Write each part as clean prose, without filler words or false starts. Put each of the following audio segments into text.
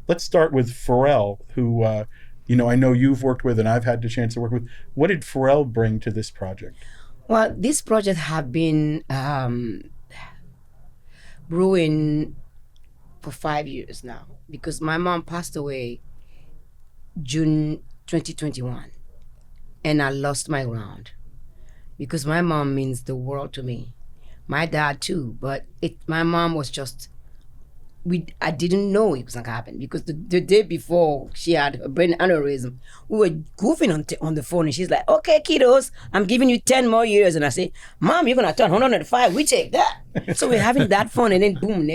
let's start with Pharrell, who I know you've worked with and I've had the chance to work with. What did Pharrell bring to this project? Well, this project have been brewing for 5 years now, because my mom passed away June 2021, and I lost my ground, because my mom means the world to me. My dad too, but my mom was just, I didn't know it was gonna happen, because the day before she had a brain aneurysm, we were goofing on the phone, and she's like, "Okay, kiddos, I'm giving you 10 more years." And I say, "Mom, you're gonna turn 105. We take that." So we're having that fun, and then boom,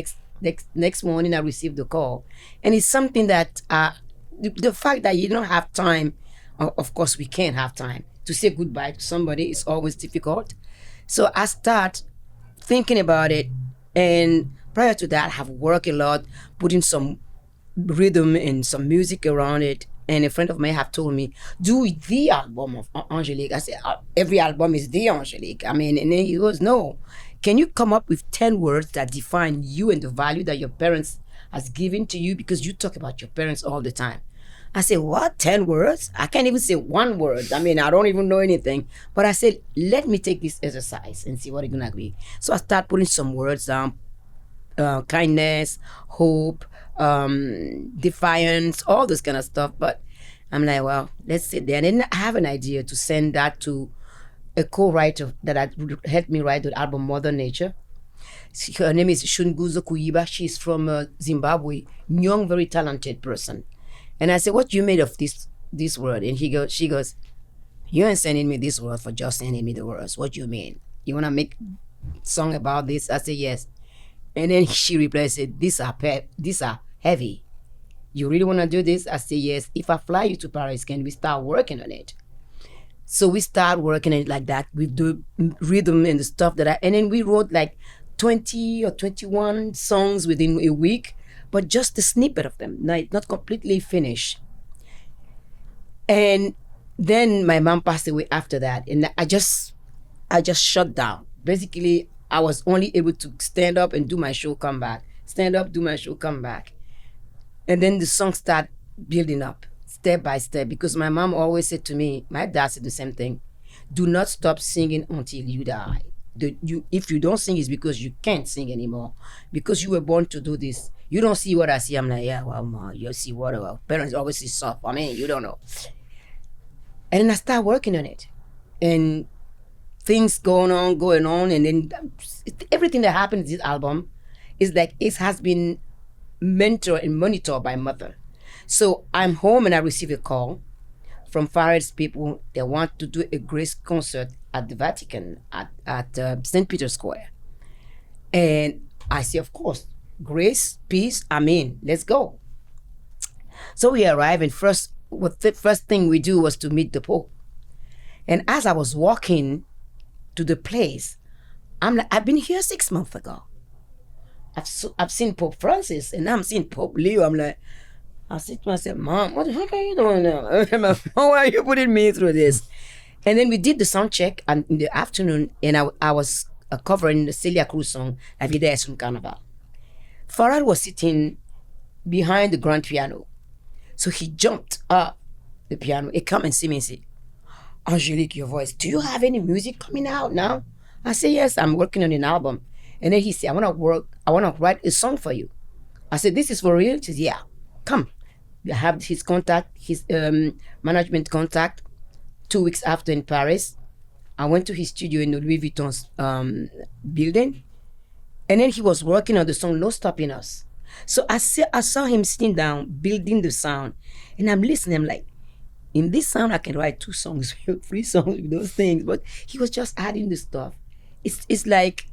next morning I received the call, and it's something that the fact that you don't have time, of course we can't have time to say goodbye to somebody. It's always difficult. So I start thinking about it, and prior to that, I have worked a lot, putting some rhythm and some music around it. And a friend of mine have told me, do the album of Angélique. I said, every album is the Angélique. I mean, and then he goes, no. Can you come up with 10 words that define you and the value that your parents has given to you? Because you talk about your parents all the time. I said, what, 10 words? I can't even say one word. I mean, I don't even know anything. But I said, let me take this exercise and see what it's gonna be. So I start putting some words down. Kindness, hope, defiance, all this kind of stuff. But I'm like, well, let's sit there. And then I have an idea to send that to a co-writer that helped me write the album Mother Nature. Her name is Shunguzo Kuiba. She's from Zimbabwe, young, very talented person. And I said, what you made of this word? And she goes, you ain't sending me this word for just sending me the words. What you mean? You wanna make song about this? I said, yes. And then she replied, said, these are heavy. You really want to do this? I said, yes. If I fly you to Paris, can we start working on it? So we start working on it like that with the rhythm and the stuff and then we wrote like 20 or 21 songs within a week, but just a snippet of them, not completely finished. And then my mom passed away after that, and I just shut down. Basically, I was only able to stand up and do my show, come back. Stand up, do my show, come back. And then the song start building up, step by step, because my mom always said to me, my dad said the same thing, do not stop singing until you die. If you don't sing, it's because you can't sing anymore, because you were born to do this. You don't see what I see. I'm like, yeah, well, Ma, you see what our parents always see soft. I mean, you don't know. And then I start working on it. And things going on, and then everything that happened in this album is like it has been mentored and monitored by Mother. So I'm home and I receive a call from Pharrell's people. They want to do a grace concert at the Vatican at St. Peter's Square. And I say, of course, grace, peace, amen, let's go. So we arrive, and the first thing we do was to meet the Pope. And as I was walking to the place, I'm like, I've been here 6 months ago. I've seen Pope Francis, and I'm seeing Pope Leo. I'm like, I said to myself, Mom, what the heck are you doing now? Why are you putting me through this? And then we did the sound check in the afternoon, and I was covering the Celia Cruz song, La Vida es un Carnaval. Pharrell was sitting behind the grand piano. So he jumped up the piano. He come and see me and said, Angélique, your voice, do you have any music coming out now? I said, yes, I'm working on an album. And then he said, I want to write a song for you. I said, this is for real? He says, yeah, come. I have his contact, his management contact. 2 weeks after in Paris, I went to his studio in the Louis Vuitton's building. And then he was working on the song, No Stopping Us. So I saw him sitting down, building the sound. And I'm listening, I'm like, in this sound, I can write 2 songs, 3 songs with those things. But he was just adding the stuff. It's like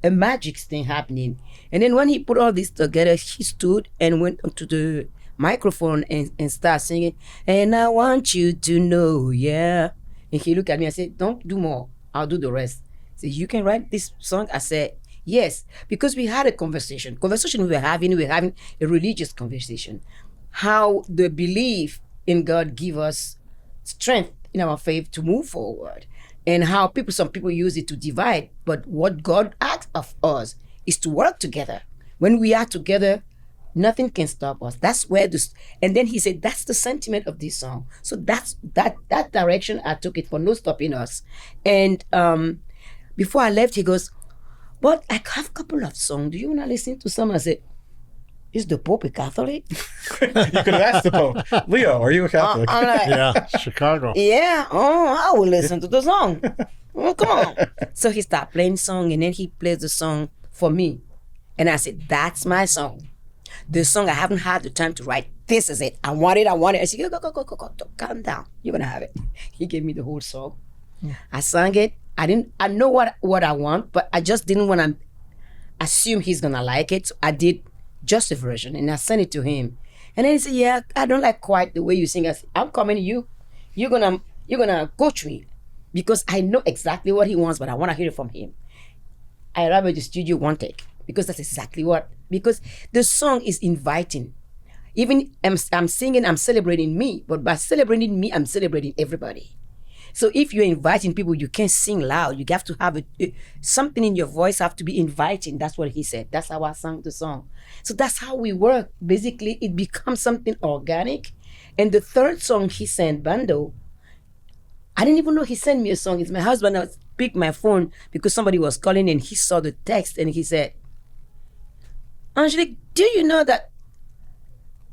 a magic thing happening. And then when he put all this together, he stood and went onto the microphone and started singing, and I want you to know, yeah. And he looked at me and said, don't do more, I'll do the rest. He said, you can write this song? I said, yes, because we had a conversation we were having a religious conversation. How the belief in God give us strength in our faith to move forward, and how some people use it to divide. But what God asks of us is to work together. When we are together, Nothing can stop us. That's where this, and then he said, that's the sentiment of this song. So that's that direction I took it for, no stopping us. And before I left, he goes, but I have a couple of songs. Do you want to listen to some? I said, is the Pope a Catholic? You could have asked the Pope, Leo, are you a Catholic? I'm like, Yeah, Chicago. yeah, I will listen to the song. Oh, come on. So he started playing song, and then he plays the song for me. And I said, that's my song. The song I haven't had the time to write. This is it. I want it. I said, go, calm down. You're gonna have it. He gave me the whole song. I sang it. I know what I want, but I just didn't want to assume he's gonna like it. So I did just a version, and I sent it to him. And then he said, yeah, I don't like quite the way you sing. I said, I'm coming to you. You're gonna coach me, because I know exactly what he wants, but I want to hear it from him. I arrived at the studio one take, because that's exactly because the song is inviting. Even I'm singing, I'm celebrating me, but by celebrating me, I'm celebrating everybody. So if you're inviting people, you can't sing loud. You have to have something in your voice have to be inviting. That's what he said. That's how I sang the song. So that's how we work. Basically, it becomes something organic. And the third song he sent, Bando, I didn't even know he sent me a song. It's my husband that picked my phone because somebody was calling, and he saw the text, and he said, Angélique, do you know that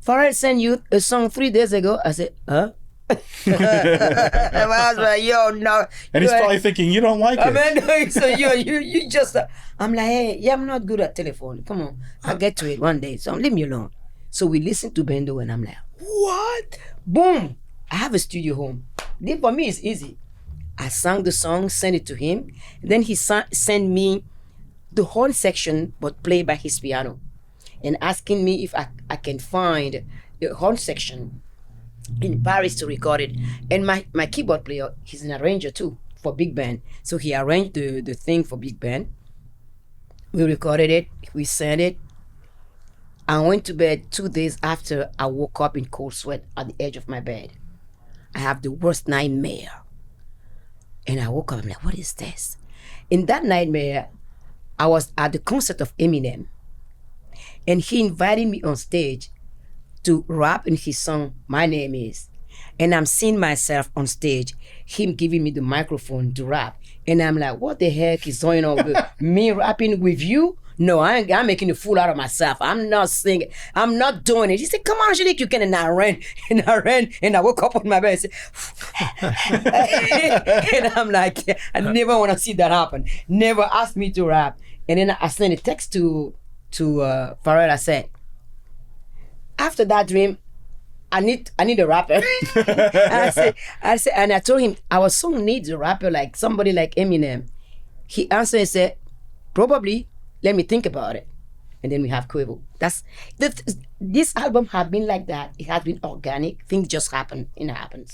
Pharrell sent you a song 3 days ago? I said, huh? My husband, yo, no. And he's probably thinking, you don't like it. I mean, so you just, I'm like, hey, yeah, I'm not good at telephone. Come on, I'll get to it one day. So leave me alone. So we listened to Bando, and I'm like, what? Boom. I have a studio home. Then for me, it's easy. I sang the song, sent it to him. Then he sent me the horn section, but played by his piano, and asking me if I can find the horn section in Paris to record it. And my keyboard player, he's an arranger too for big band. So he arranged the thing for big band. We recorded it, we sent it. I went to bed 2 days after. I woke up in cold sweat at the edge of my bed. I have the worst nightmare. And I woke up, I'm like, what is this? In that nightmare, I was at the concert of Eminem, and he invited me on stage to rap in his song, My Name Is. And I'm seeing myself on stage, him giving me the microphone to rap. And I'm like, what the heck is going on with me rapping with you? No, I'm making a fool out of myself. I'm not singing. I'm not doing it. He said, come on, Angélique, you can. And I ran, and I woke up on my bed and said, and I'm like, I never want to see that happen. Never asked me to rap. And then I sent a text to Pharrell. I said, after that dream, I need a rapper. And I told him our song needs a rapper, like somebody like Eminem. He answered and said, probably. Let me think about it. And then we have Quavo. This album has been like that. It has been organic. Things just happen. It happens.